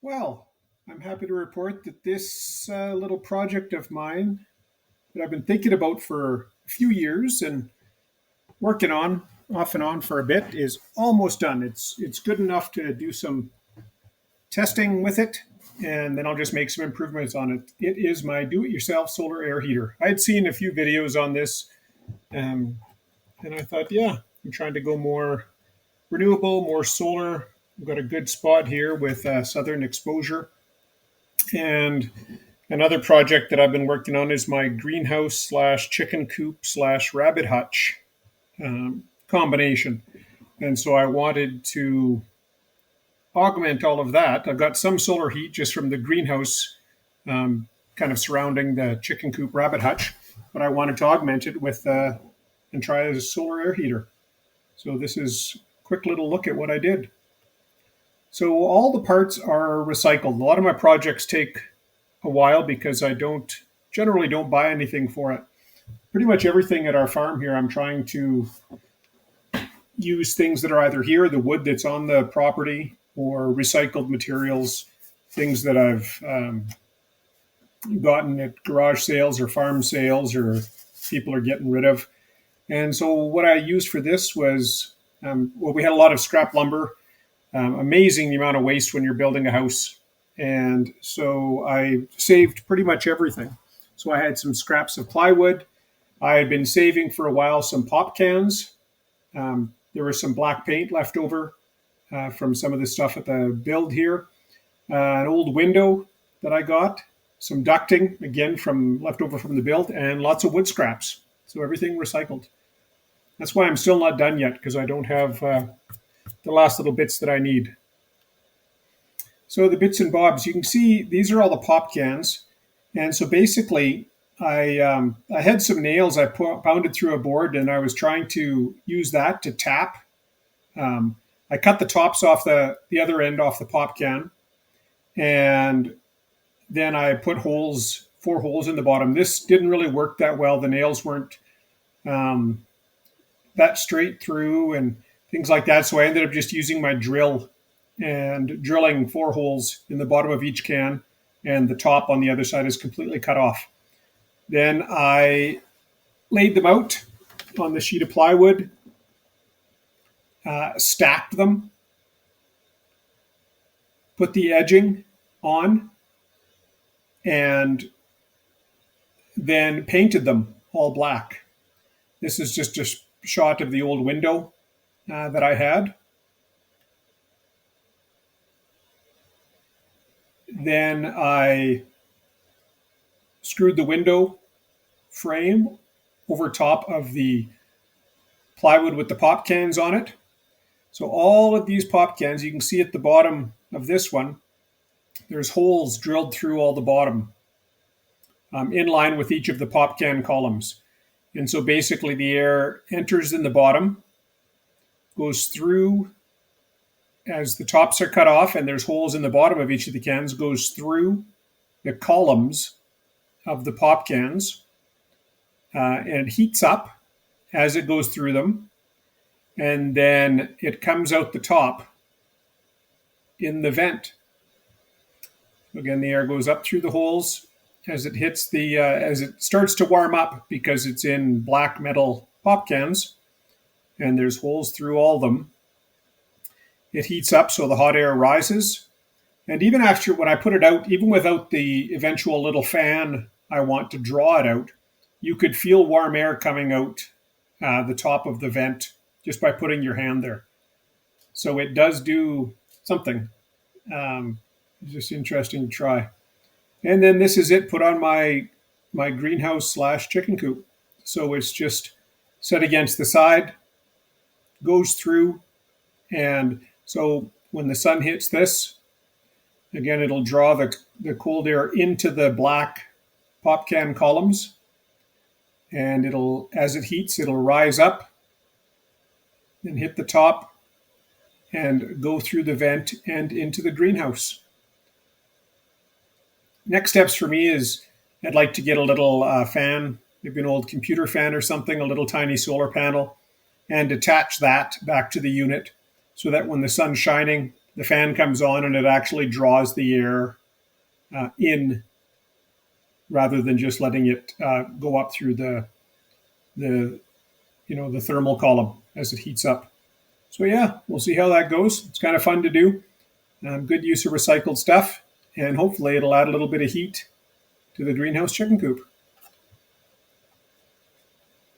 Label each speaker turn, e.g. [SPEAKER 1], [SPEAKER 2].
[SPEAKER 1] Well, I'm happy to report that this little project of mine that I've been thinking about for a few years and working on off and on for a bit is almost done. It's good enough to do some testing with it, and then I'll just make some improvements on it. It is my do-it-yourself solar air heater. I had seen a few videos on this, um, and I thought, yeah, I'm trying to go more renewable, more solar. I've got a good spot here with southern exposure. And another project that I've been working on is my greenhouse slash chicken coop slash rabbit hutch combination. And so I wanted to augment all of that. I've got some solar heat just from the greenhouse kind of surrounding the chicken coop rabbit hutch, but I wanted to augment it with and try as a solar air heater. So this is a quick little look at what I did. So all the parts are recycled. A lot of my projects take a while because I generally don't buy anything for it. Pretty much everything at our farm here, I'm trying to use things that are either here, the wood that's on the property, or recycled materials, things that I've gotten at garage sales or farm sales or people are getting rid of. And so what I used for this was, we had a lot of scrap lumber. Amazing the amount of waste when you're building a house. And so I saved pretty much everything. So I had some scraps of plywood. I had been saving for a while some pop cans. There was some black paint left over from some of the stuff at the build here. An old window that I got, some ducting, again, from left over from the build, and lots of wood scraps. So everything recycled. That's why I'm still not done yet, because I don't have the last little bits that I need. So the bits and bobs, you can see these are all the pop cans. And so basically, I had some nails I pounded through a board, and I was trying to use that to tap. I cut the tops off the other end off the pop can, and then I put 4 holes in the bottom. This didn't really work that well. The nails weren't that straight through and things like that. So I ended up just using my drill and drilling 4 holes in the bottom of each can, and the top on the other side is completely cut off. Then I laid them out on the sheet of plywood, stacked them, put the edging on, and then painted them all black. This is just a shot of the old window that I had. Then I screwed the window frame over top of the plywood with the pop cans on it. So all of these pop cans, you can see at the bottom of this one, there's holes drilled through all the bottom in line with each of the pop can columns. And so basically the air enters in the bottom, goes through as the tops are cut off, and there's holes in the bottom of each of the cans, goes through the columns of the pop cans, and it heats up as it goes through them, and then it comes out the top in the vent. Again, the air goes up through the holes as it hits as it starts to warm up, because it's in black metal pop cans, and there's holes through all of them. It heats up, so the hot air rises. And even after, when I put it out, even without the eventual little fan I want to draw it out, you could feel warm air coming out the top of the vent just by putting your hand there. So it does do something. It's just interesting to try. And then this is it put on my greenhouse slash chicken coop. So it's just set against the side, goes through, and so when the sun hits this, again, it'll draw the cold air into the black pop can columns, and as it heats, it'll rise up and hit the top and go through the vent and into the greenhouse. Next steps for me is I'd like to get a little fan, maybe an old computer fan or something, a little tiny solar panel, and attach that back to the unit so that when the sun's shining, the fan comes on and it actually draws the air in rather than just letting it go up through the the thermal column as it heats up. So yeah, we'll see how that goes. It's kind of fun to do. Good use of recycled stuff, and hopefully it'll add a little bit of heat to the greenhouse chicken coop.